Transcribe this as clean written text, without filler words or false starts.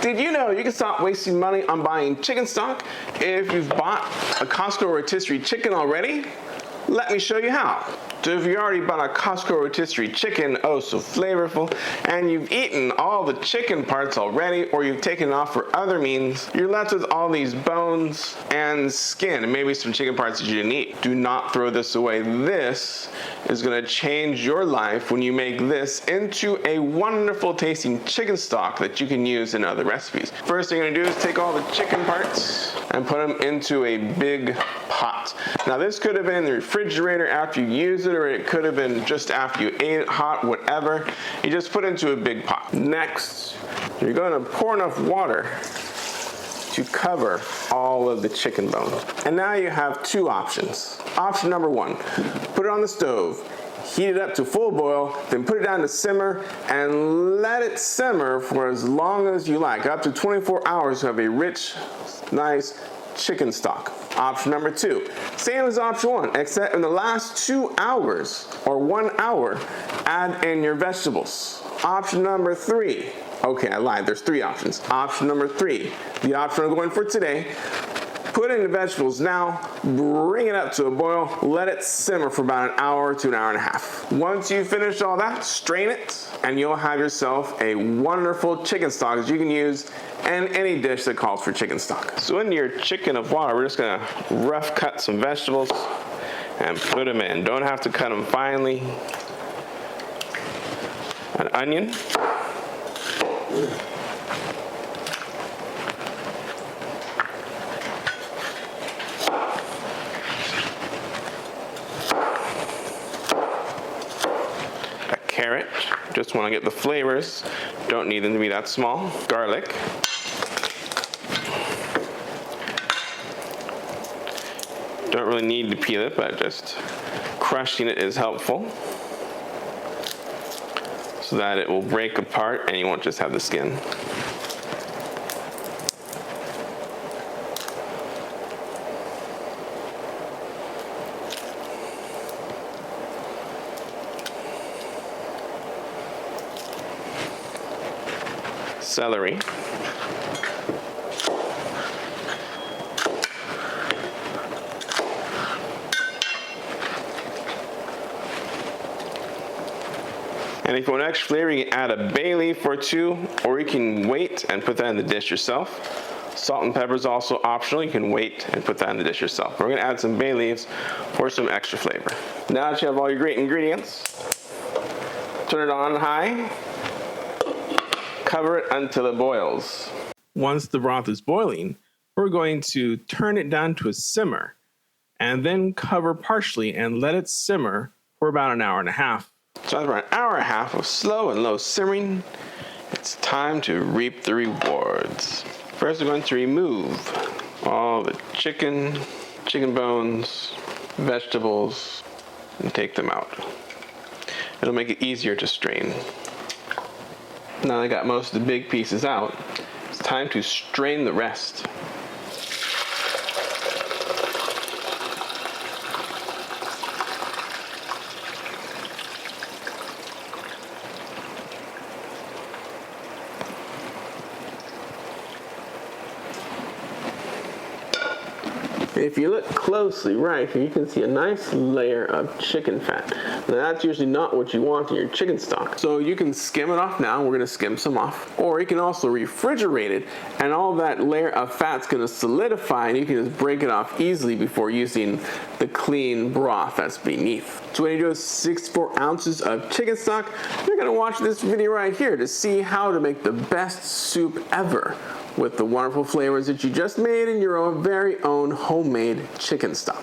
Did you know you can stop wasting money on buying chicken stock if you've bought a Costco rotisserie chicken already? Let me show you how. So if you already bought a Costco rotisserie chicken, oh so flavorful, and you've eaten all the chicken parts already, or you've taken it off for other means, you're left with all these bones and skin, and maybe some chicken parts that you didn't eat. Do not throw this away. This is gonna change your life when you make this into a wonderful tasting chicken stock that you can use in other recipes. First thing you're gonna do is take all the chicken parts and put them into a big pot. Now this could have been in the refrigerator after you use it, or it could have been just after you ate it, hot, whatever. You just put it into a big pot. Next, you're gonna pour enough water to cover all of the chicken bone. And now you have two options. Option number one, put it on the stove, heat it up to full boil, then put it down to simmer and let it simmer for as long as you like, up to 24 hours to have a rich, nice chicken stock. Option number two, same as option one, except in the last 2 hours or 1 hour, add in your vegetables. Option number three, okay, I lied, there's three options. Option number three, the option I'm going for today, put in the vegetables now, bring it up to a boil, let it simmer for about an hour to an hour and a half. Once you finish all that, strain it, and you'll have yourself a wonderful chicken stock that you can use in any dish that calls for chicken stock. So into your chicken of water, we're just gonna rough cut some vegetables and put them in. Don't have to cut them finely. An onion. Carrot, just want to get the flavors, don't need them to be that small. Garlic, don't really need to peel it, but just crushing it is helpful so that it will break apart and you won't just have the skin. Celery, and if you want extra flavor, you can add a bay leaf or two, or you can wait and put that in the dish yourself. Salt and pepper is also optional. You can wait and put that in the dish yourself. We're going to add some bay leaves for some extra flavor. Now that you have all your great ingredients, turn it on high. Cover it until it boils. Once the broth is boiling, we're going to turn it down to a simmer and then cover partially and let it simmer for about an hour and a half. So after an hour and a half of slow and low simmering, it's time to reap the rewards. First, we're going to remove all the chicken bones, vegetables, and take them out. It'll make it easier to strain. Now I got most of the big pieces out, it's time to strain the rest. If you look closely right here, you can see a nice layer of chicken fat. Now that's usually not what you want in your chicken stock. So you can skim it off now. We're gonna skim some off. Or you can also refrigerate it, and all that layer of fat's gonna solidify, and you can just break it off easily before using the clean broth that's beneath. So when you do 64 ounces of chicken stock, you're gonna watch this video right here to see how to make the best soup ever with the wonderful flavors that you just made in your own very own homemade chicken stock.